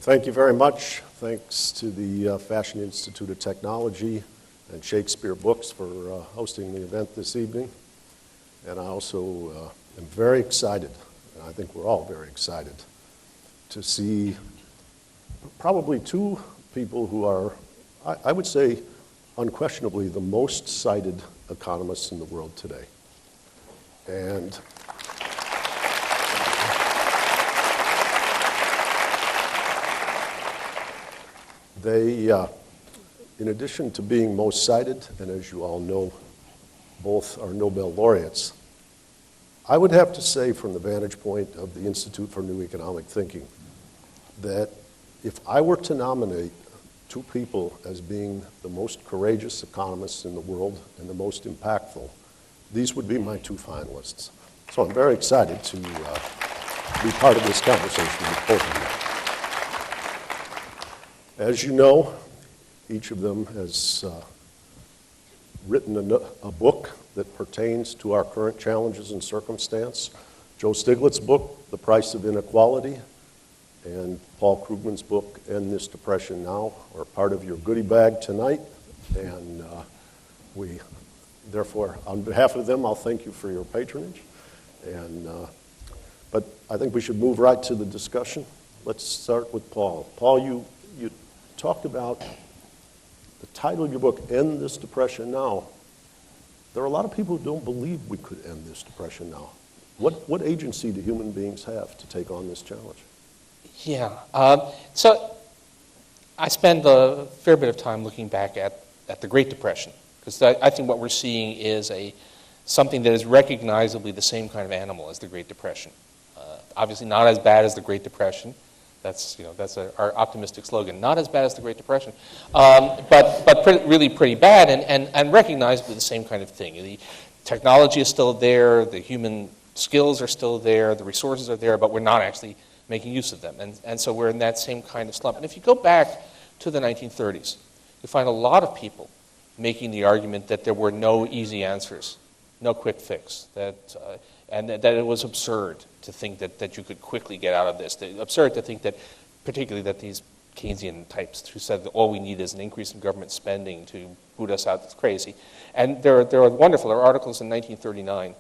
Well, thank you very much. Thanks to the Fashion Institute of Technology and Shakespeare Books for hosting the event this evening. And I also am very excited, and I think we're all very excited, to see probably two people who are, I would say, unquestionably the most cited economists in the world today. And they, in addition to being most cited, and as you all know, both are Nobel laureates, I would have to say from the vantage point of the Institute for New Economic Thinking that if I were to nominate two people as being the most courageous economists in the world and the most impactful, these would be my two finalists. So I'm very excited to be part of this conversation with both of you. As you know, each of them has written a book that pertains to our current challenges and circumstance. Joe Stiglitz's book, The Price of Inequality, and Paul Krugman's book, End This Depression Now, are part of your goodie bag tonight. And we, therefore, on behalf of them, I'll thank you for your patronage. And but I think we should move right to the discussion. Let's start with Paul. Paul, you talked about the title of your book, End This Depression Now. There are a lot of people who don't believe we could end this depression now. What agency do human beings have to take on this challenge? Yeah. So I spend a fair bit of time looking back at the Great Depression, because I think what we're seeing is something that is recognizably the same kind of animal as the Great Depression. Obviously not as bad as the Great Depression. That's our optimistic slogan. Not as bad as the Great Depression, but really pretty bad, and recognizably the same kind of thing. The technology is still there, the human skills are still there, the resources are there, but we're not actually making use of them. And so we're in that same kind of slump. And if you go back to the 1930s, you find a lot of people making the argument that there were no easy answers, no quick fix, and that it was absurd to think that you could quickly get out of this. Absurd to think that, particularly that these Keynesian types who said that all we need is an increase in government spending to boot us out, it's crazy. And there are wonderful, there are articles in 1939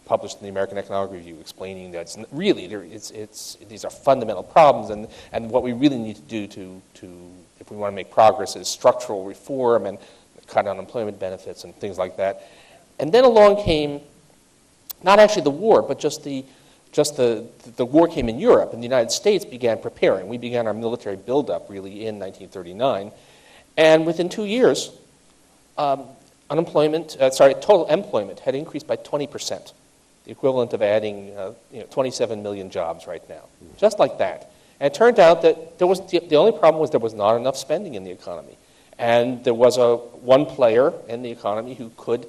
published in the American Economic Review explaining that it's really, these are fundamental problems, and what we really need to do if we want to make progress is structural reform and cut unemployment benefits and things like that. And then along came not actually the war, but just the war came in Europe, and the United States began preparing. We began our military buildup really in 1939, and within 2 years, total employment had increased by 20%, the equivalent of adding 27 million jobs right now, just like that. And it turned out that the only problem was there was not enough spending in the economy, and there was one player in the economy who could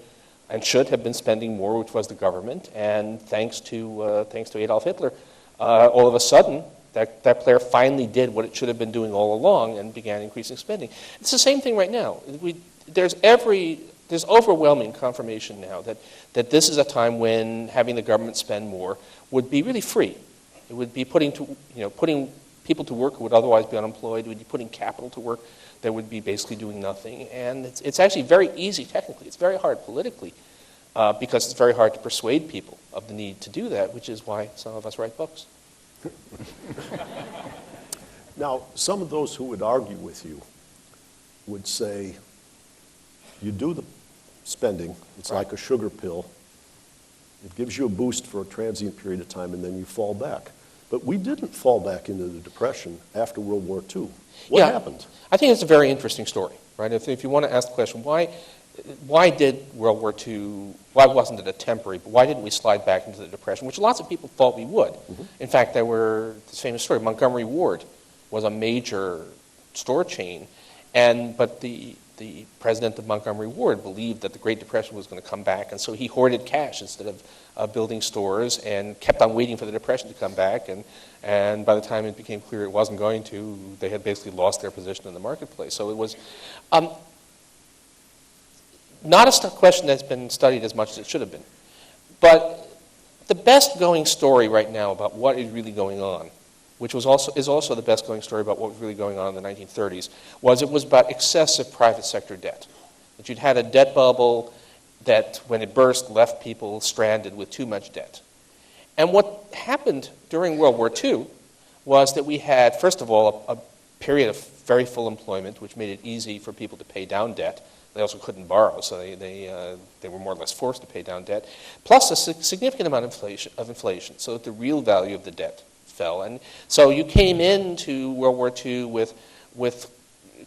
and should have been spending more, which was the government. And thanks to Adolf Hitler, all of a sudden, that player finally did what it should have been doing all along and began increasing spending. It's the same thing right now. There's overwhelming confirmation now that this is a time when having the government spend more would be really free. It would be putting people to work who would otherwise be unemployed. It would be putting capital to work that would be basically doing nothing. And it's actually very easy technically. It's very hard politically because it's very hard to persuade people of the need to do that, which is why some of us write books. Now, some of those who would argue with you would say, you do the spending, it's Right. like a sugar pill. It gives you a boost for a transient period of time, and then you fall back. But we didn't fall back into the Depression after World War II. What happened? I think it's a very interesting story, right? If you want to ask the question, why did World War II, why wasn't it a temporary, but why didn't we slide back into the Depression, which lots of people thought we would. Mm-hmm. In fact, there were this famous story, Montgomery Ward was a major store chain, but the president of Montgomery Ward believed that the Great Depression was going to come back, and so he hoarded cash instead of building stores and kept on waiting for the Depression to come back, and by the time it became clear it wasn't going to, they had basically lost their position in the marketplace. So it was not a question that's been studied as much as it should have been. But the best going story right now about what is really going on which is also the best-going story about what was really going on in the 1930s, was it was about excessive private sector debt. That you'd had a debt bubble that, when it burst, left people stranded with too much debt. And what happened during World War II was that we had, first of all, a period of very full employment, which made it easy for people to pay down debt. They also couldn't borrow, so they were more or less forced to pay down debt, plus a significant amount of inflation, so that the real value of the debt fell. And so you came into World War II with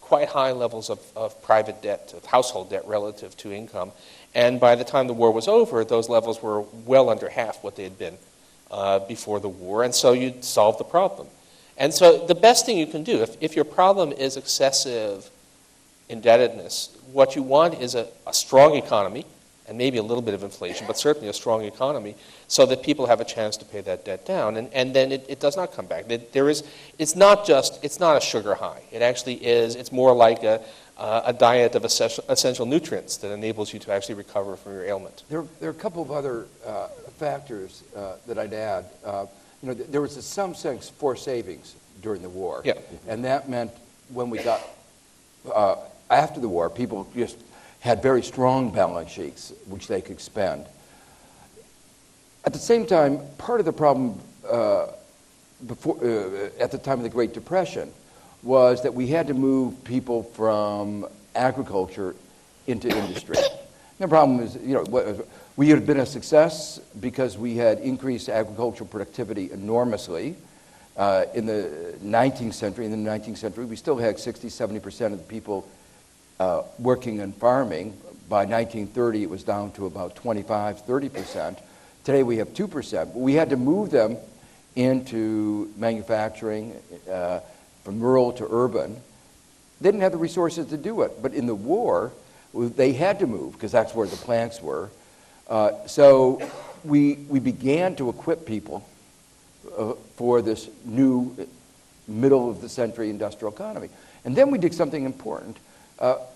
quite high levels of private debt, of household debt relative to income. And by the time the war was over, those levels were well under half what they had been before the war. And so you'd solve the problem. And so the best thing you can do, if your problem is excessive indebtedness, what you want is a strong economy, and maybe a little bit of inflation, but certainly a strong economy, so that people have a chance to pay that debt down. And then it does not come back. It's not a sugar high. It actually is, it's more like a diet of essential nutrients that enables you to actually recover from your ailment. There are a couple of other factors that I'd add. There was some sense for savings during the war. Yeah. And that meant when we got, after the war, people just had very strong balance sheets, which they could spend. At the same time, part of the problem at the time of the Great Depression was that we had to move people from agriculture into industry. The problem is, we had been a success because we had increased agricultural productivity enormously in the 19th century. In the 19th century, we still had 60-70% of the people working in farming. By 1930, it was down to about 25-30%. Today, we have 2%. But we had to move them into manufacturing from rural to urban. They didn't have the resources to do it. But in the war, they had to move because that's where the plants were. So we began to equip people for this new middle-of-the-century industrial economy. And then we did something important.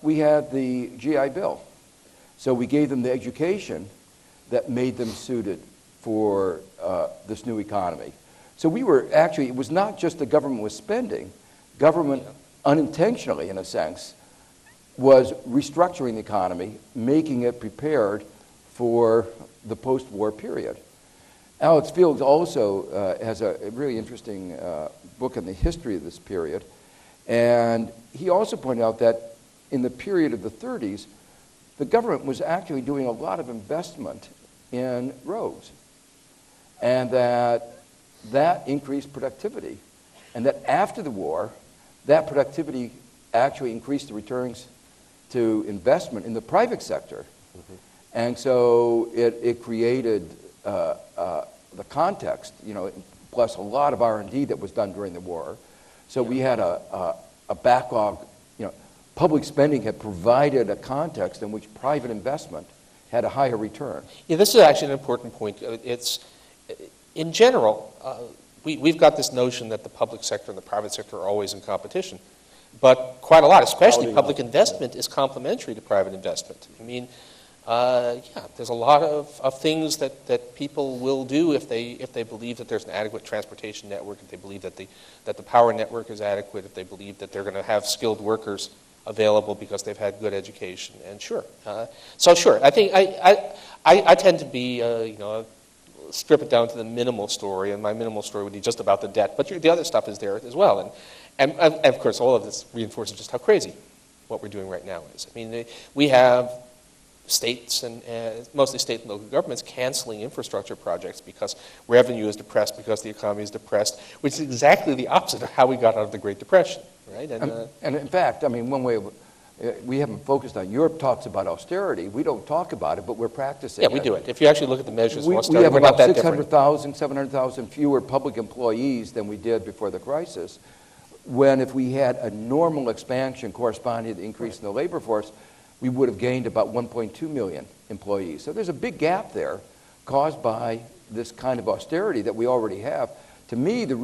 We had the GI Bill. So we gave them the education that made them suited for this new economy. So we were actually, it was not just the government was spending. Government, unintentionally in a sense, was restructuring the economy, making it prepared for the post-war period. Alex Fields also has a really interesting book on the history of this period. And he also pointed out that in the period of the 30s, the government was actually doing a lot of investment in roads. And that increased productivity. And that after the war, that productivity actually increased the returns to investment in the private sector. Mm-hmm. And so it created the context, plus a lot of R&D that was done during the war. So we had a backlog. Public spending had provided a context in which private investment had a higher return. Yeah, this is actually an important point. In general, we've got this notion that the public sector and the private sector are always in competition. But quite a lot, especially public investment, is complementary to private investment. I mean, there's a lot of things that people will do if they believe that there's an adequate transportation network, if they believe that the power network is adequate, if they believe that they're going to have skilled workers available because they've had good education. And sure, I think I tend to be strip it down to the minimal story, and my minimal story would be just about the debt. But the other stuff is there as well, and of course all of this reinforces just how crazy what we're doing right now is. I mean, we have states and mostly state and local governments canceling infrastructure projects because revenue is depressed, because the economy is depressed, which is exactly the opposite of how we got out of the Great Depression, right? And in fact, I mean, one way we haven't focused on. Europe talks about austerity. We don't talk about it, but we're practicing it. Yeah, we do it. If you actually look at the measures of austerity, we have we're not about that different. 600,000, 700,000 fewer public employees than we did before the crisis, when if we had a normal expansion corresponding to the increase in the labor force, we would have gained about 1.2 million employees. So there's a big gap there caused by this kind of austerity that we already have. To me, the